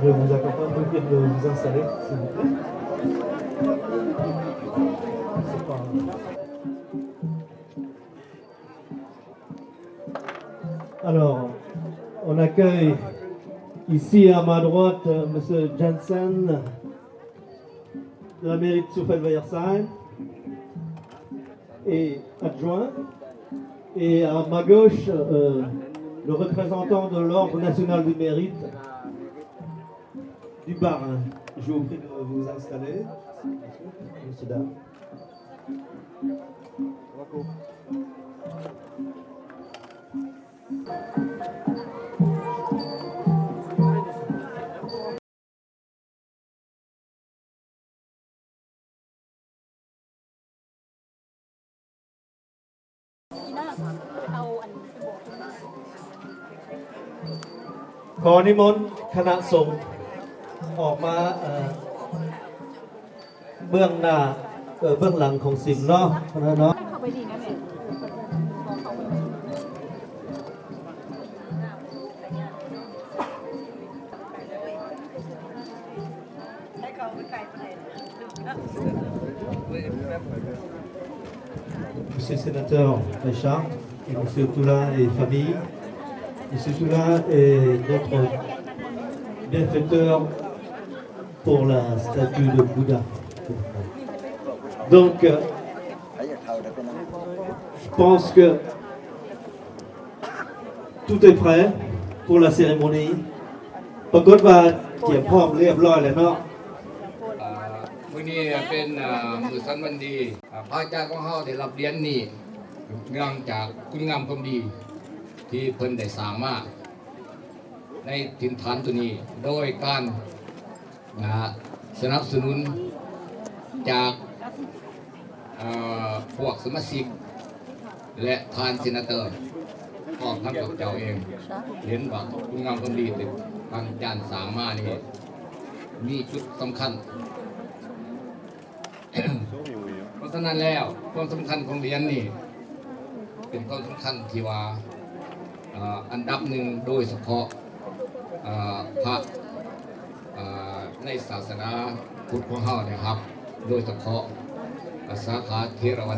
Je vous accompagne, vous pouvez vous installer, s'il vous plaît. C'est pas... Alors, on accueille ici à ma droite M. Jensen de la mairie de Souffelweyersheim et adjoint. Et à ma gauche, le représentant de l'Ordre national du mérite du Bas-Rhin. Je vous prie de vous installer. Monsieur, dame.ขอนิมนต์คณะสงฆ์ออกมาเบื้องหน้าเบื้องหลังของสิมเนาะเนาะMonsieur le sénateur Richard et Monsieur Toula et famille, Monsieur Toula est notre bienfaiteur pour la statue de Bouddha. Donc, je pense que tout est prêt pour la cérémonie. ปรากฏว่าเตรียมพร้อมเรียบร้อยแล้วเนาะวันนี้เป็นมื้อสันวันดีพระอาจารย์ของเฮาได้รับเหรียญนี้เนื่องจากคุณงามความดีที่เพิ่นได้สร้างมาในถิ่นฐานตัวนี้โดยการสนับสนุนจากพวกสมาชิกและทานเซนาเตอร์พร้อมทั้งกับเจ้าเองเห็นว่าคุณงามความดีที่ทางอาจารย์สร้างมานี่มีจุดสำคัญเพราะฉะนั้นแล้วความสำคัญของเหรียญนี่เป็นความสำคัญที่ว่าอันดับหนึ่งโดยเฉพาะพระในศาสนาพุทธของเราเนี่ยครับโดยเฉพาะสาขาเทรวา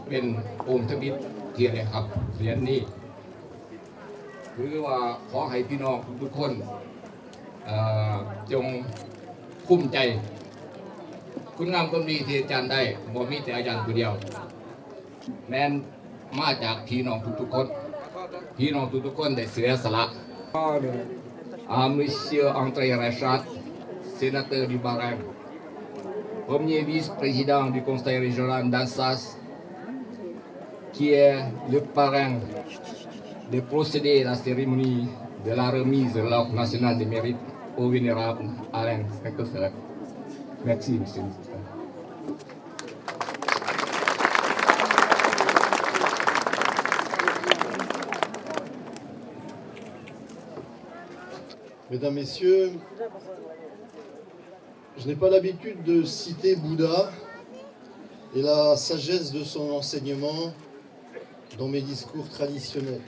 เป็นองค์ทมิตรเทียนเลยครับเหรียญนี้คือว่าขอให้พี่น้องทุกคนจงคุ้มใจคุณงามความดีที่อาจารย์ได้บ่มีแต่อาจารย์คนเดียวแม้นมาจากพี่น้องทุกๆคนพี่น้องทุกๆคนได้เสียสละMonsieur André Rechat, sénateur du Bas-Rhin, premier vice-président du Conseil régional d'Alsace, qui est le parrain de procéder à la cérémonie de la remise de l'Ordre national des mérites au vénérable Alain Finkielkraut. Merci, monsieur le président. Mesdames, Messieurs, je n'ai pas l'habitude de citer Bouddha et la sagesse de son enseignement dans mes discours traditionnels.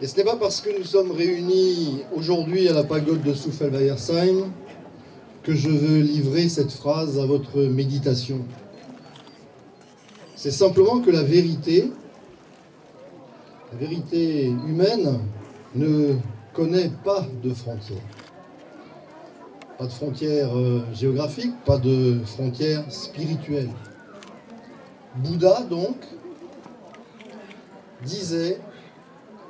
Et ce n'est pas parce que nous sommes réunis aujourd'hui à la pagode de Souffelweyersheim que je veux livrer cette phrase à votre méditation. C'est simplement que la vérité humaine ne connaît pas de frontières. Pas de frontières géographiques, pas de frontières spirituelles. Bouddha, donc, disait,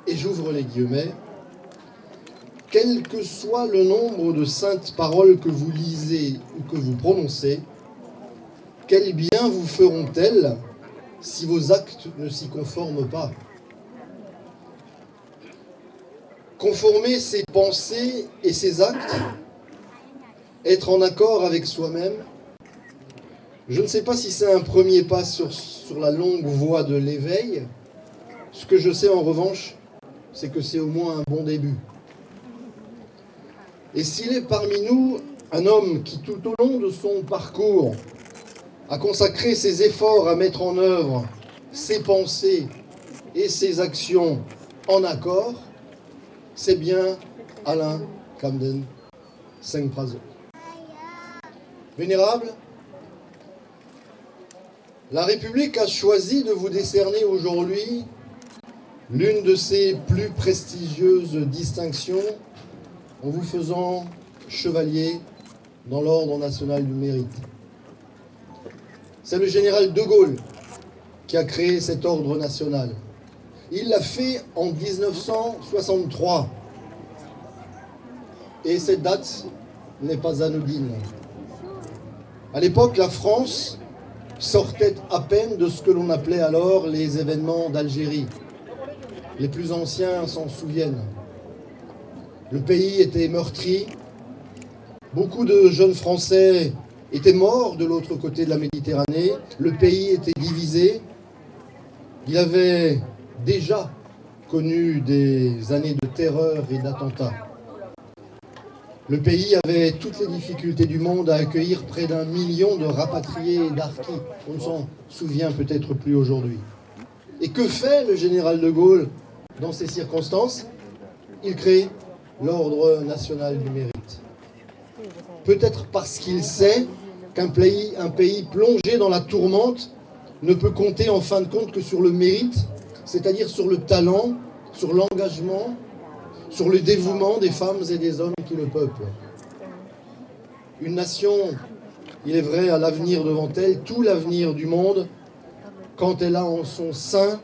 et j'ouvre les guillemets, « Quel que soit le nombre de saintes paroles que vous lisez ou que vous prononcez, quel bien vous feront-elles si vos actes ne s'y conforment pas ?» Conformer ses pensées et ses actes, être en accord avec soi-même, je ne sais pas si c'est un premier pas sur la longue voie de l'éveil. Ce que je sais en revanche, c'est que c'est au moins un bon début. Et s'il est parmi nous un homme qui tout au long de son parcours a consacré ses efforts à mettre en œuvre ses pensées et ses actions en accord, c'est bien Alain Camden, Sengprazo. Vénérable, la République a choisi de vous décerner aujourd'hui l'une de ses plus prestigieuses distinctions en vous faisant chevalier dans l'Ordre national du mérite. C'est le général de Gaulle qui a créé cet ordre national. Il l'a fait en 1963. Et cette date n'est pas anodine. À l'époque, la France sortait à peine de ce que l'on appelait alors les événements d'Algérie. Les plus anciens s'en souviennent. Le pays était meurtri. Beaucoup de jeunes Français étaient morts de l'autre côté de la Méditerranée. Le pays était divisé. Il avait déjà connu des années de terreur et d'attentats. Le pays avait toutes les difficultés du monde à accueillir près d'1 million de rapatriés et d'harkis. On ne s'en souvient peut-être plus aujourd'hui. Et que fait le général de Gaulle dans ces circonstances? Il crée l'Ordre national du mérite. Peut-être parce qu'il sait qu'un pays plongé dans la tourmente ne peut compter en fin de compte que sur le mérite, c'est-à-dire sur le talent, sur l'engagement, sur le dévouement des femmes et des hommes qui le peuplent. Une nation, il est vrai, a l'avenir devant elle, tout l'avenir du monde, quand elle a en son sein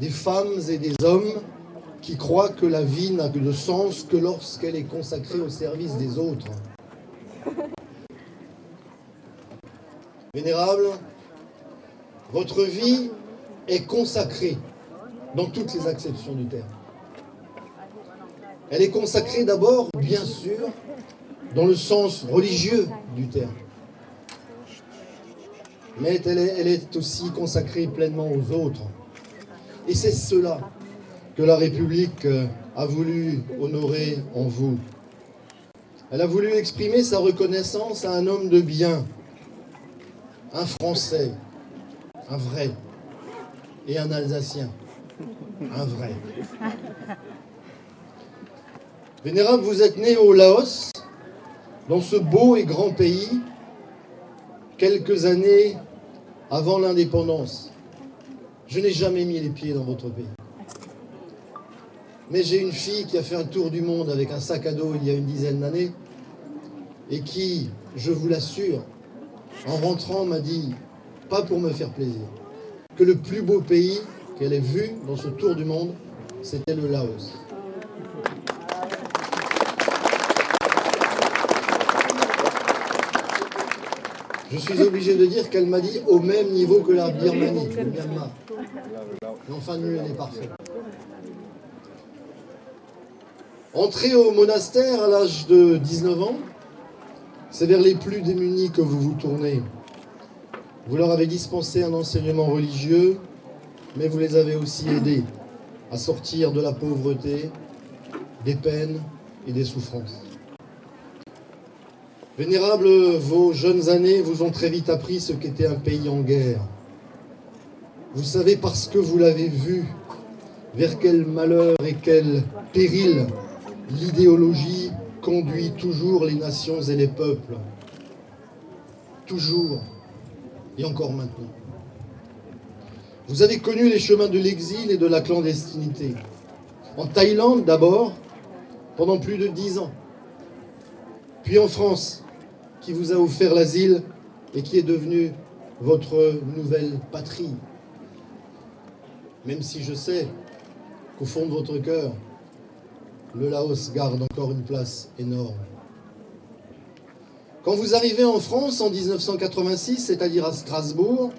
des femmes et des hommes qui croient que la vie n'a de sens que lorsqu'elle est consacrée au service des autres. Vénérable, votre vie est consacrée dans toutes les acceptions du terme. Elle est consacrée d'abord, bien sûr, dans le sens religieux du terme. Mais elle est aussi consacrée pleinement aux autres. Et c'est cela que la République a voulu honorer en vous. Elle a voulu exprimer sa reconnaissance à un homme de bien, un Français, un vrai, et un Alsacien, un vrai. Vénérable, vous êtes né au Laos, dans ce beau et grand pays, quelques années avant l'indépendance. Je n'ai jamais mis les pieds dans votre pays. Mais j'ai une fille qui a fait un tour du monde avec un sac à dos il y a une dizaine d'années et qui, je vous l'assure, en rentrant m'a dit, pas pour me faire plaisir, que le plus beau pays qu'elle ait vu dans ce tour du monde, c'était le Laos. Je suis obligé de dire qu'elle m'a dit au même niveau que la Birmanie, le Myanmar. Mais enfin, nul n'est parfait. Entré au monastère à l'âge de 19 ans, c'est vers les plus démunis que vous vous tournez. Vous leur avez dispensé un enseignement religieux, mais vous les avez aussi aidés à sortir de la pauvreté, des peines et des souffrances. Vénérable, vos jeunes années vous ont très vite appris ce qu'était un pays en guerre. Vous savez parce que vous l'avez vu, vers quel malheur et quel péril l'idéologie conduit toujours les nations et les peuples. Toujours, et encore maintenant. Vous avez connu les chemins de l'exil et de la clandestinité. En Thaïlande d'abord, pendant plus de 10 ans. Puis en France, qui vous a offert l'asile et qui est devenue votre nouvelle patrie. Même si je sais qu'au fond de votre cœur, le Laos garde encore une place énorme. Quand vous arrivez en France en 1986, c'est-à-dire à Strasbourg,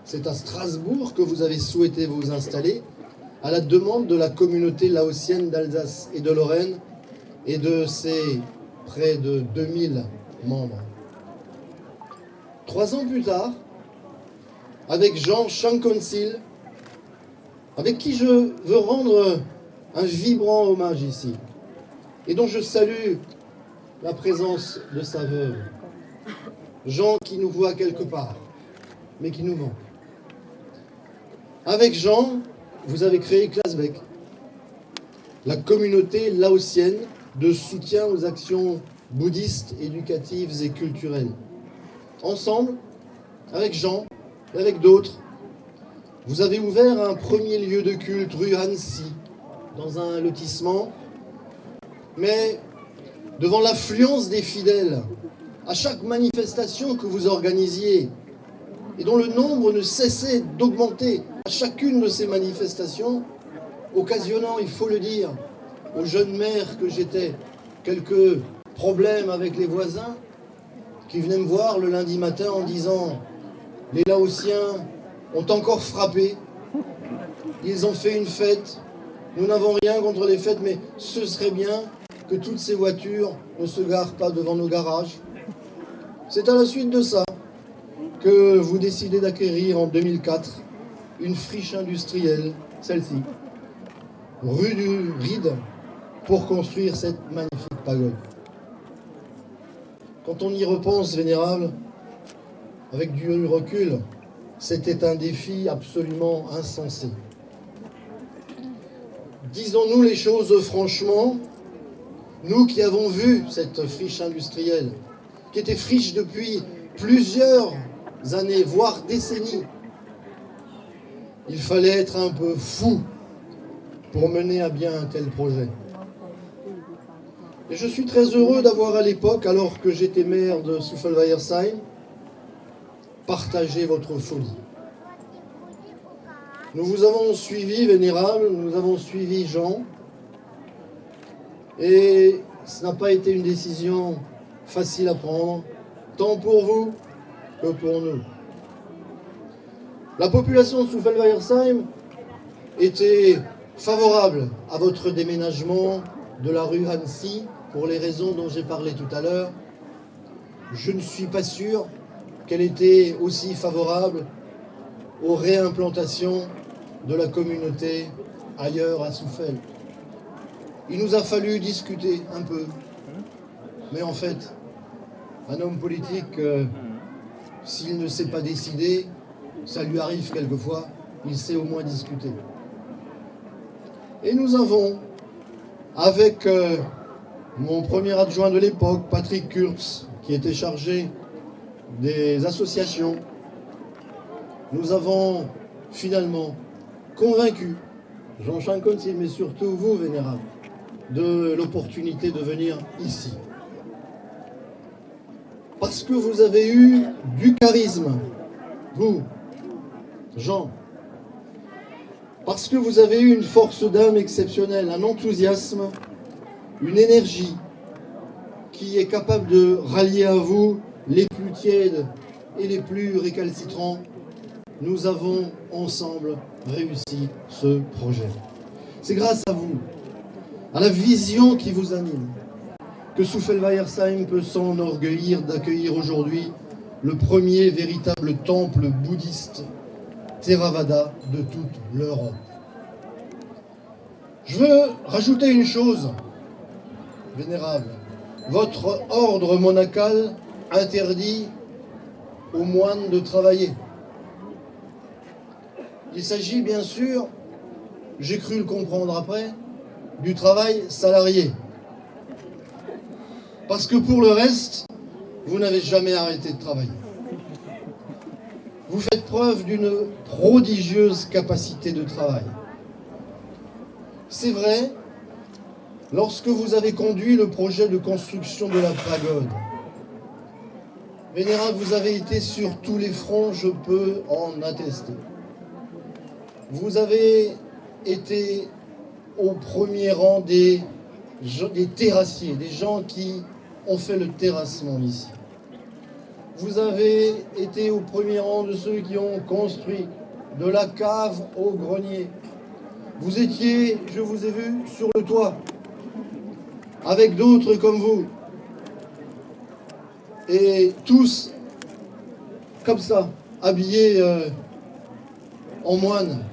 c'est à Strasbourg que vous avez souhaité vous installer, à la demande de la communauté laotienne d'Alsace et de Lorraine et de ses près de 2000 membres. 3 ans plus tard, avec Jean Chanconsil, avec qui je veux rendre un vibrant hommage ici, et dont je salue la présence de sa veuve. Jean qui nous voit quelque part, mais qui nous manque. Avec Jean, vous avez créé Klasbek, la communauté laotienne de soutien aux actions bouddhistes, éducatives et culturelles. Ensemble, avec Jean et avec d'autres, vous avez ouvert un premier lieu de culte rue Hansi, dans un lotissement, mais devant l'affluence des fidèles, à chaque manifestation que vous organisiez, et dont le nombre ne cessait d'augmenter à chacune de ces manifestations, occasionnant, il faut le dire, aux jeunes mères que j'étais, quelques problèmes avec les voisins, qui venaient me voir le lundi matin en disant « Les Laotiens ont encore frappé, ils ont fait une fête, nous n'avons rien contre les fêtes, mais ce serait bien que toutes ces voitures ne se garent pas devant nos garages. » C'est à la suite de ça que vous décidez d'acquérir en 2004 une friche industrielle, celle-ci, rue du Ride, pour construire cette magnifique pagode. Quand on y repense, Vénérable, avec du recul, c'était un défi absolument insensé. Disons-nous les choses franchement, nous qui avons vu cette friche industrielle, qui était friche depuis plusieurs années, voire décennies, il fallait être un peu fou pour mener à bien un tel projet. Et je suis très heureux d'avoir à l'époque, alors que j'étais maire de Souffelweyersheim, partagé votre folie. Nous vous avons suivi, Vénérable, nous avons suivi Jean, et ce n'a pas été une décision facile à prendre, tant pour vous que pour nous. La population de Souffelweyersheim était favorable à votre déménagement de la rue Hansi, pour les raisons dont j'ai parlé tout à l'heure. Je ne suis pas sûr qu'elle était aussi favorable aux réimplantations de la communauté ailleurs à Souffel. Il nous a fallu discuter un peu. Mais en fait, un homme politique, s'il ne s'est pas décidé, ça lui arrive quelquefois, il sait au moins discuter. Et nous avons, avec mon premier adjoint de l'époque, Patrick Kurtz, qui était chargé des associations, nous avons finalement convaincu Jean-Charles Consil, mais surtout vous, Vénérable, de l'opportunité de venir ici. Parce que vous avez eu du charisme, vous, Jean, parce que vous avez eu une force d'âme exceptionnelle, un enthousiasme, une énergie qui est capable de rallier à vous les plus tièdes et les plus récalcitrants. Nous avons ensemble réussi ce projet. C'est grâce à vous, à la vision qui vous anime, que Souffelweyersheim peut s'enorgueillir d'accueillir aujourd'hui le premier véritable temple bouddhiste Theravada de toute l'Europe. Je veux rajouter une chose, Vénérable. Votre ordre monacal interdit aux moines de travailler. Il s'agit bien sûr, j'ai cru le comprendre après, du travail salarié. Parce que pour le reste, vous n'avez jamais arrêté de travailler. Vous faites preuve d'une prodigieuse capacité de travail. C'est vrai, lorsque vous avez conduit le projet de construction de la pagode, Vénérable, vous avez été sur tous les fronts, je peux en attester. Vous avez été au premier rang des terrassiers, des gens qui ont fait le terrassement ici. Vous avez été au premier rang de ceux qui ont construit de la cave au grenier. Vous étiez, je vous ai vu, sur le toit, avec d'autres comme vous. Et tous, comme ça, habillés en moines.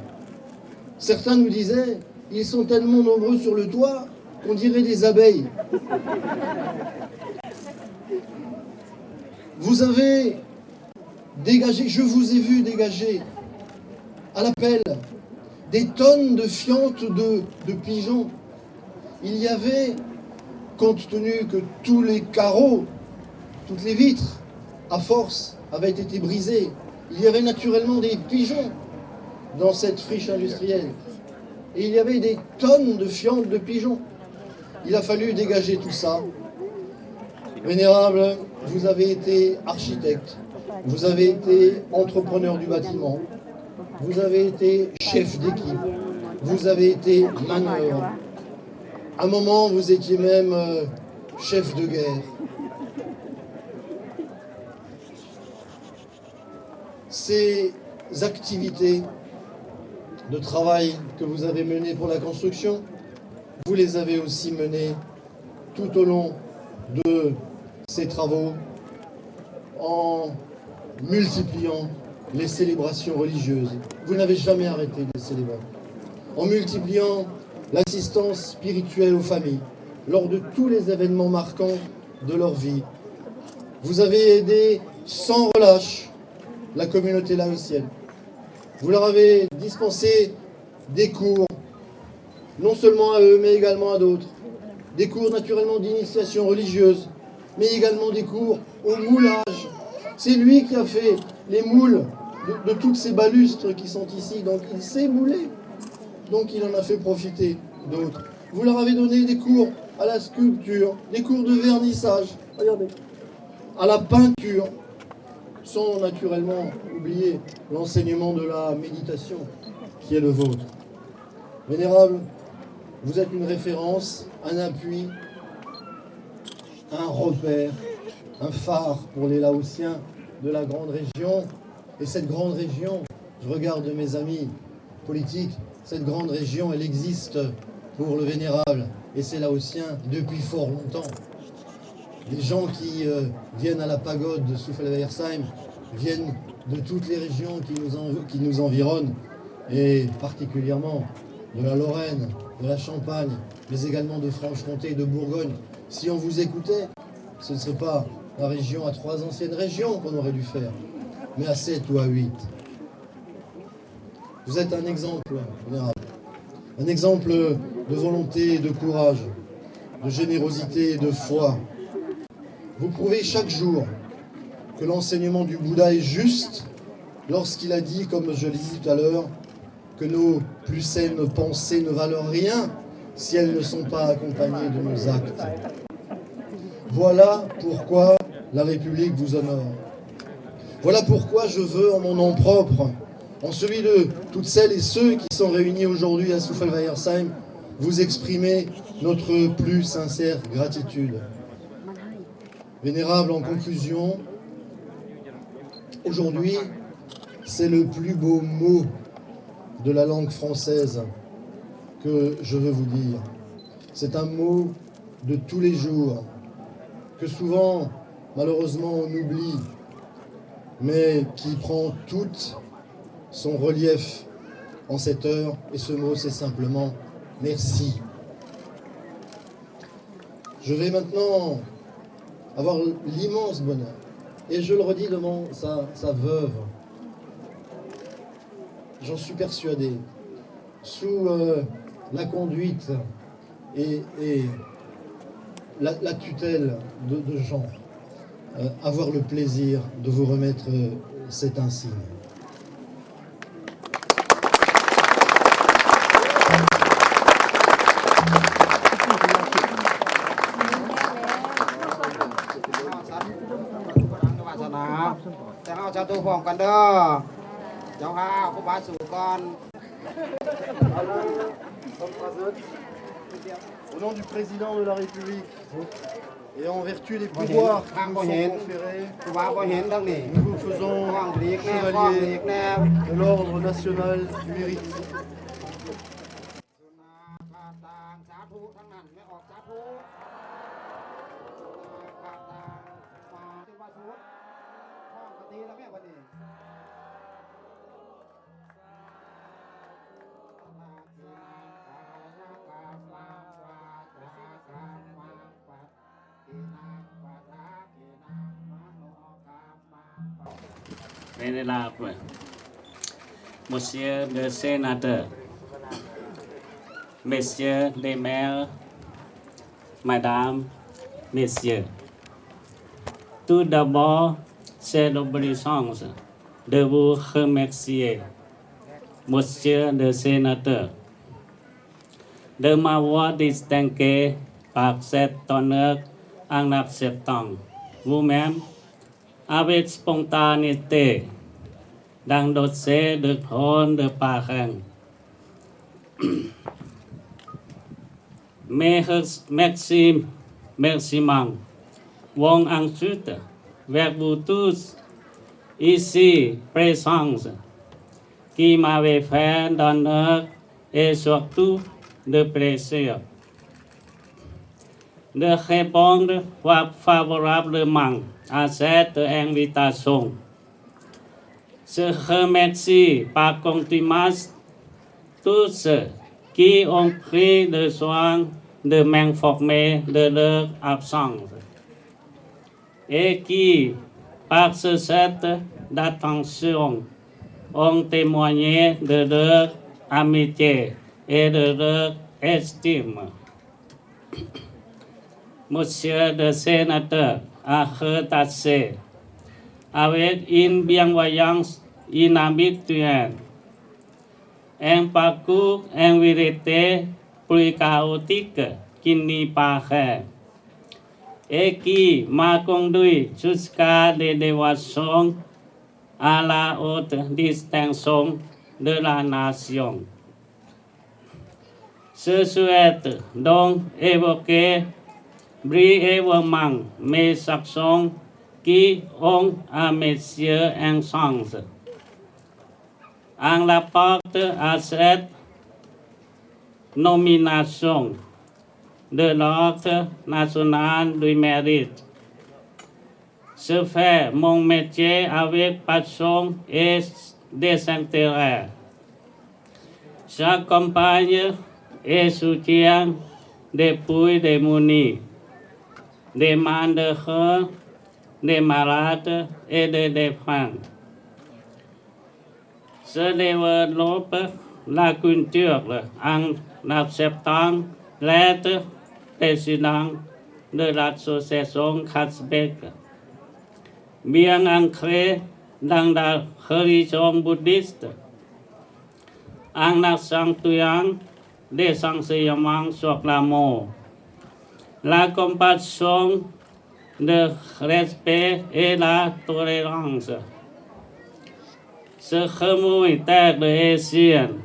Certains nous disaient, ils sont tellement nombreux sur le toit qu'on dirait des abeilles. Vous avez dégagé, je vous ai vu dégager à la pelle des tonnes de fientes de pigeons. Il y avait compte tenu que tous les carreaux, toutes les vitres, à force, avaient été brisés. Il y avait naturellement des pigeons dans cette friche industrielle. Et il y avait des tonnes de fientes de pigeons. Il a fallu dégager tout ça. Vénérable, vous avez été architecte, vous avez été entrepreneur du bâtiment, vous avez été chef d'équipe, vous avez été manœuvre. À un moment, vous étiez même chef de guerre. Ces activités de travail que vous avez menées pour la construction, vous les avez aussi menées tout au long de ces travaux en multipliant les célébrations religieuses. Vous n'avez jamais arrêté de les célébrer. En multipliant l'assistance spirituelle aux familles lors de tous les événements marquants de leur vie. Vous avez aidé sans relâche la communauté laotienne. Vous leur avez dispensé des cours, non seulement à eux, mais également à d'autres. Des cours naturellement d'initiation religieuse, mais également des cours au moulage. C'est lui qui a fait les moules de toutes ces balustres qui sont ici, donc il sait mouler. Donc il en a fait profiter d'autres. Vous leur avez donné des cours à la sculpture, des cours de vernissage, regardez, à la peinture, sans naturellement oublier l'enseignement de la méditation qui est le vôtre. Vénérable, vous êtes une référence, un appui, un repère, un phare pour les Laotiens de la grande région. Et cette grande région, je regarde mes amis politiques, cette grande région, elle existe pour le Vénérable et ses Laotiens depuis fort longtemps. Les gens qui viennent à la pagode de Souffelweyersheim viennent de toutes les régions qui nous environnent, et particulièrement de la Lorraine, de la Champagne, mais également de Franche-Comté et de Bourgogne. Si on vous écoutait, ce ne serait pas la région à 3 anciennes régions qu'on aurait dû faire, mais à 7 ou à 8. Vous êtes un exemple, Vénérable. Un exemple de volonté et de courage, de générosité et de foi. Vous prouvez chaque jour que l'enseignement du Bouddha est juste lorsqu'il a dit, comme je l'ai dit tout à l'heure, que nos plus saines pensées ne valent rien si elles ne sont pas accompagnées de nos actes. Voilà pourquoi la République vous honore. Voilà pourquoi je veux, en mon nom propre, en celui de toutes celles et ceux qui sont réunis aujourd'hui à Souffelweyersheim, vous exprimer notre plus sincère gratitude. Vénérable, en conclusion, aujourd'hui, c'est le plus beau mot de la langue française que je veux vous dire. C'est un mot de tous les jours, que souvent, malheureusement, on oublie, mais qui prend tout son relief en cette heure. Et ce mot, c'est simplement merci. Je vais maintenant avoir l'immense bonheur, et je le redis devant sa veuve, j'en suis persuadé, sous la conduite et la tutelle de Jean, avoir le plaisir de vous remettre cet insigne. Au nom du président de la République et en vertu des pouvoirs qui nous sont conférés, nous vous faisons chevalier de l'ordre national du mérite. Vénérable, Monsieur le Sénateur, Messieurs les maires, Madame, Messieurs, tout d'abord, c'est l'obéissance de vous remercier, Monsieur le Sénateur, de m'avoir distingué par cet honneur en acceptant vous-même avec spontanéité d'endosser le rôle de parrain. Mes remerciements vont ensuite vers vous tous ici présents qui m'avez fait d'honneur et surtout de plaisir de répondre favorablement à cette invitation. Je remercie par contumace tous ceux qui ont pris le soin de m'informer de leur absence et qui, par ce geste d'attention, ont témoigné de leur amitié et de leur estime. Monsieur le Sénateur a retâché avec une bienveillance inhabituelle un parcours en vérité plus chaotique qu'il n'y paraît et qui m'a conduit jusqu'à l'élévation à la haute distinction de la nation. Je souhaite donc évoquer brièvement mes actions qui ont à mes yeux un sens. En rapport à cette nomination de l'Ordre national du mérite, je fais mon métier avec passion et désintérêt. J'accompagne et soutiens des puits démunis, des malheureux, des malades et des défunts. Je développe la culture en acceptant l'être président de l'association Kazbek, bien ancré dans la religion bouddhiste, en accentuant des enseignements sur l'amour, la compassion, le respect et la tolérance. Je remue terre haïtienne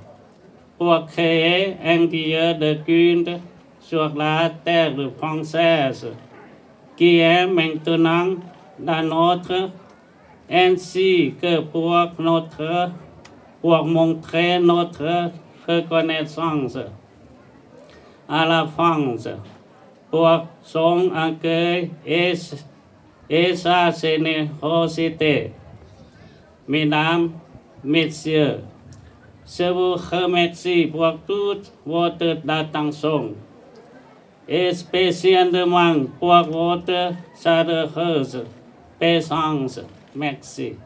pour créer un lieu de culte sur la terre française qui est maintenant la nôtre, ainsi que pour montrer notre reconnaissance à la France pour son accueil et sa générosité. Mesdames, Messieurs, je vous remercie pour toute votre attention et spécialement pour votre chaleureuse présence. Merci.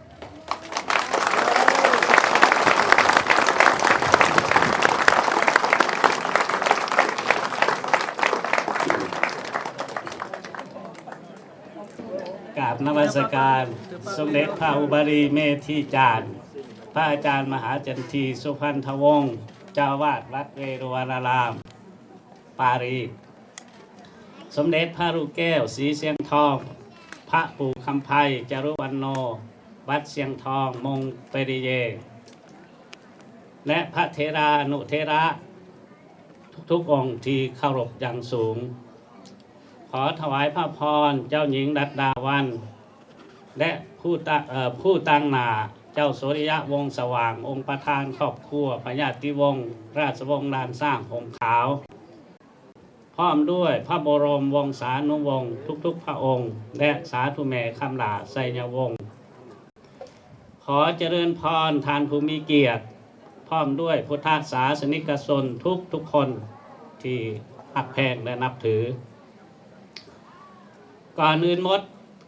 กราบนมัสการสมเด็จพระอุบาลีเมธีจารย์พระอาจารย์มหาจันทีสุพรรณวงศ์เจ้าวาดวัดเวรุวนารามปารีสสมเด็จพระลูกแก้วศรีเสียงทองพระปู่คำไพจารุวรรณโนวัดเสียงทองมงเปริเยและพระเทรานุเทระทุกองค์ที่เคารพอย่างสูงขอถวายพระพรเจ้าหญิงรัตดาวันและผู้ตั้งหน้าเจ้าสุริยะวงศ์สว่างองค์ประธานครอบครัวพญาติวงศ์ราชวงศ์ลานสร้างผมขาวพร้อมด้วยพระบรมวงศานุวงศ์ทุกๆพระองค์และสาธุแม่คำหลาไสยวงศ์ขอเจริญพรทานผู้มีเกียรติพร้อมด้วยพุทธศาสนิกชนทุกคนที่หักแพงและนับถือก่อนอื่นมด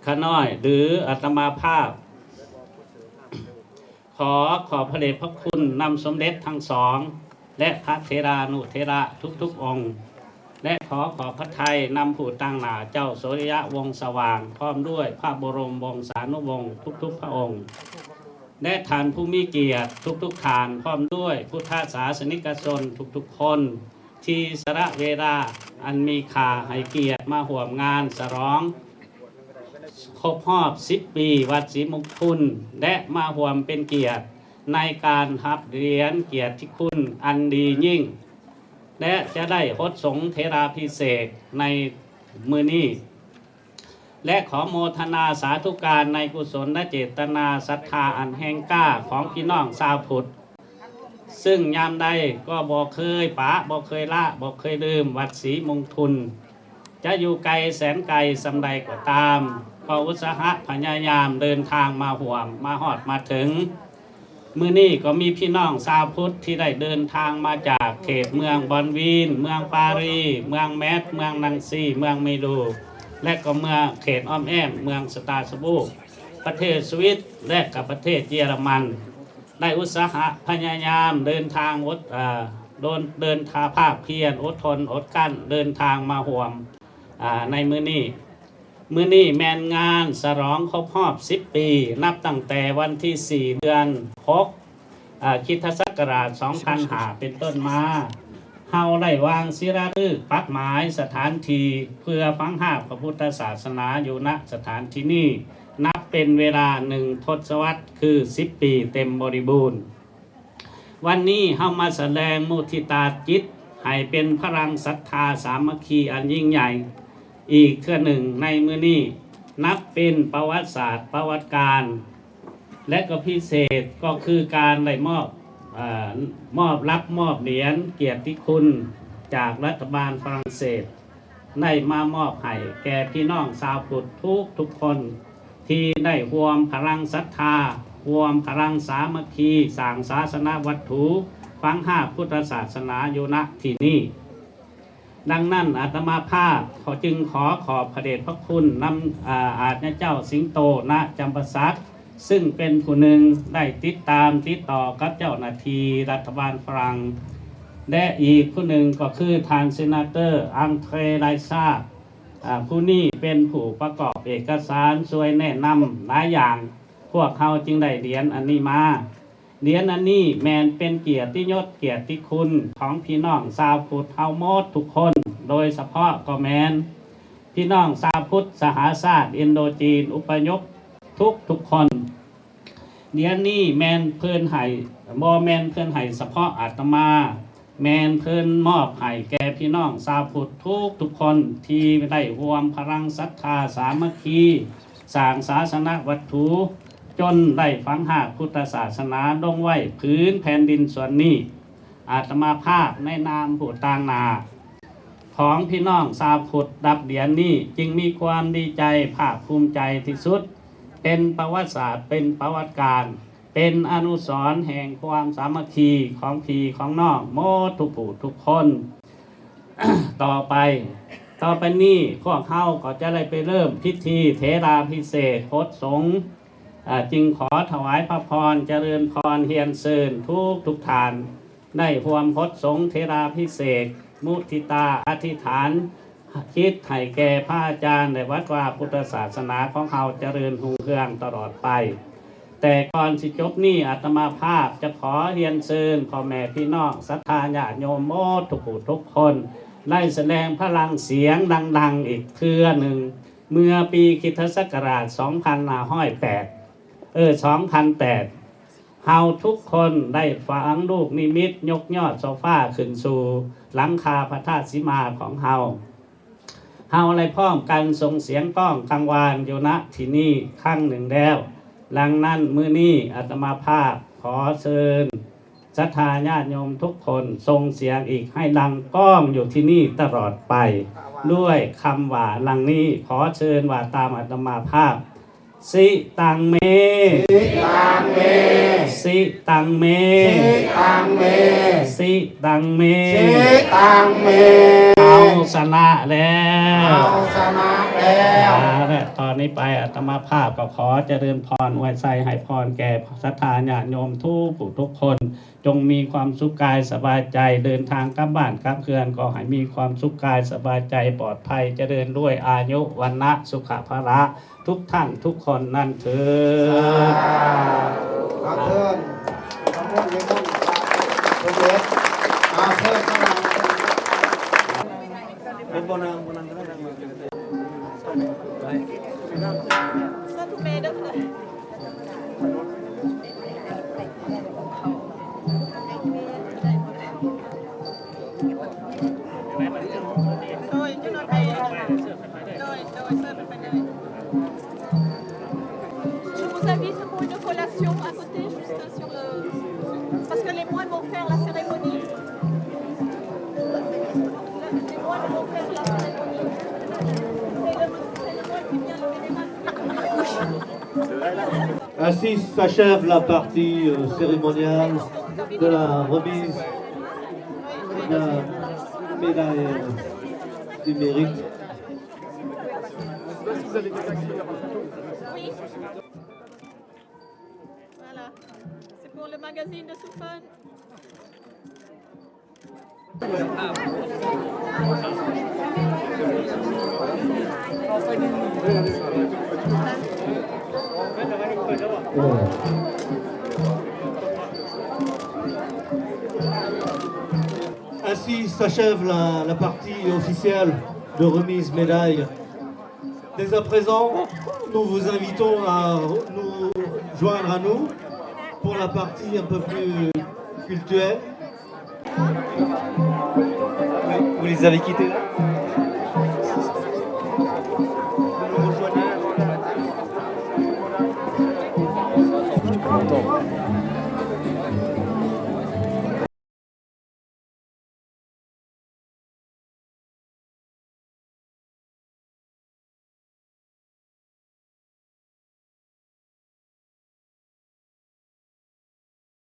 ขน้อยหรืออาตมาภาพขอพระเดชพระคุณนำสมเด็จทั้งสองและพระเทรานุเทระทุกๆองค์ และขอพระทัยนำผู้ตั้งหน้าเจ้าโสริยะวงศ์สว่างพร้อมด้วยพระบรมวงศานุวงศ์ทุกๆพระองค์และท่านผู้มีเกียรติทุกท่านพร้อมด้วยพุทธศาสนิกชนทุกๆคนที่สละเวลาอันมีค่าให้เกียรติมาร่วมงานฉลองครบรอบ10 ปีวัดศรีมงคลและมาร่วมเป็นเกียรติในการรับเหรียญเกียรติคุณอันดียิ่งและจะได้พดสงฆ์เทราภิเษกในมื้อนี้และขอโมทนาสาธุการในกุศลและเจตนาศรัทธาอันแห่งกล้าของพี่น้องชาวพุทธซึ่งยามใดก็บ่เคยปะบ่เคยละบ่เคยลืมวัดศรีมงคลจะอยู่ไกลแสนไกลสำใดก็ตามก็อุตสาหะพยายามเดินทางมาห่วมมาฮอดมาถึงมื้อนี้ก็มีพี่น้องชาวพุทธที่ได้เดินทางมาจากเขตเมืองบอนวีนเมืองปารีเมืองแมสเมืองนังซีเมืองเมดูและก็เมืองเขตอ้อมแอมเมืองสตาร์สบูประเทศสวิตและกับประเทศเยอรมันได้อุตสาหะพยายามเดินทางเดินทางภาคเพียรอดทนอดกั้นเดินทางมาห่วมในมื้อนี้แมนงานฉลองครบรอบ10 ปีนับตั้งแต่วันที่4 เดือน 6คริสตศักราช2005เป็นต้นมาเฮาได้วางศิลาฤกษ์ปักหมายสถานที่เพื่อฟังหาพระพุทธศาสนาอยู่ณสถานที่นี้นับเป็นเวลา1 ทศวรรษคือ10 ปีเต็มบริบูรณ์วันนี้เฮามาแสดงมุทิตาจิตให้เป็นพลังศรัทธาสามัคคีอันยิ่งใหญ่อีกเทื่อหนึ่งในมื้อนี้นับเป็นประวัติศาสตร์ประวัติการและก็พิเศษก็คือการได้มอบเหรียญเกียรติคุณจากรัฐบาลฝรั่งเศสได้มามอบให้แก่พี่น้องชาวพุทธทุกคนที่ได้รวมพลังศรัทธารวมพลังสามัคคีสร้างศาสนาวัตถุฟังหาพุทธศาสนาอยู่ณที่นี้ดังนั้นอาตมาภาพจึงขอบพระเดชพระคุณนำอาจารย์เจ้าสิงโตณจำปาสักซึ่งเป็นผู้หนึ่งได้ติดต่อกับเจ้าหน้าที่รัฐบาลฝรั่งและอีกผู้หนึ่งก็คือทางเซนาเตอร์อังเทรไลซาผู้นี้เป็นผู้ประกอบเอกสารช่วยแนะนำหลายอย่างพวกเขาจึงได้เหรียญอันนี้มาเหรียญอันนี้แมนเป็นเกียรติยศเกียรติคุณของพี่น้องชาวพุทธเฮาหมดทุกคนโดยเฉพาะก็แมนพี่น้องชาวพุทธสหชาติอินโดจีนอุปยพทุกคนเหรียญนี้แมนเพิ่นให้บ่แมนเพิ่นให้เฉพาะอาตมาแมนเพิ่นมอบให้แก่พี่น้องชาวพุทธทุกคนที่ได้รวมพลังศรัทธาสามัคคีสร้างศาสนวัตถุจนได้ฝังหากพุทธศาสนาลงไว้พื้นแผ่นดินส่วนนี้อาตมาภาพในนามผู้ต่างนาของพี่น้องชาวพุทธรับเหรียญนี้จึงมีความดีใจภาคภูมิใจที่สุดเป็นประวัติศาสตร์เป็นประวัติการเป็นอนุสรณ์แห่งความสามัคคีของพี่ของน้องโมทุกผู้ทุกคน ต่อไปนี้พวกเฮาก็จะได้ไปเริ่มพิธีเทราภิเษกพดสงฆ์จึงขอถวายพระพรเจริญพรเฮียนเซินทุกทานได้รวมพดสงฆ์เทราภิเษกมุทิตาอธิษฐานคิดให้แก่พระอาจารย์ในวัดว่าพุทธศาสนาของเขาเจริญรุ่งเรืองตลอดไปแต่ก่อนสิจบนี้อาตมาภาพจะขอเรียนเชิญพ่อแม่พี่น้องศรัทธาญาติโยมโมทุกคนได้แสดงพลังเสียงดังๆอีกเทื่อหนึ่งเมื่อปีคริสตศักราช2008 เฮาทุกคนได้ฟังลูกนิมิตยกยอดโซฟาขึ้นสู่หลังคาพระธาตุสีมาของเฮาอะไรพร้อมกันส่งเสียงก้องกังวานอยู่ณที่นี่ครั้งหนึ่งแล้วดังนั้นมื้อนี้อาตมาภาพขอเชิญศรัทธาญาติโยมทุกคนส่งเสียงอีกให้ดังก้องอยู่ที่นี่ตลอดไปด้วยคำว่าหลังนี้ขอเชิญว่าตามอาตมาภาพสิตังเมสิตังเมสิตังเมสิตังเมสิตังเมเอา ชนะแล้ว เอาชนะแล้ว และตอนนี้ไปอาตมาภาพก็ขอเจริญพรอวยไสให้พรแก่ศรัทธาญาติโยมทุกผู้ทุกคน จงมีความสุขกายสบายใจเดินทางกลับบ้านกลับเคือนก็ให้มีความสุขกายสบายใจปลอดภัยเจริญด้วยอายุวันนะสุขภาระทุกท่านทุกคนนั่นเถิด ขอเชิญขอเชิญเลยครับโปรเจกต์อาเชิญเข้ามา Je vous invite pour une collation à côté, juste sur le... Parce que les moines vont faire la cérémonie. Les moines vont faire la cérémonie. C'est le moine qui vient lever les mains. Ainsi s'achève la partie cérémoniale de la remise de la médaille du mérite. Oui. Voilà. C'est pour le magazine de Soufan. Ainsi s'achève la partie officielle de remise médaille. Dès à présent, nous vous invitons à nous joindre à nous pour la partie un peu plus cultuelle. Vous les avez quittés là ?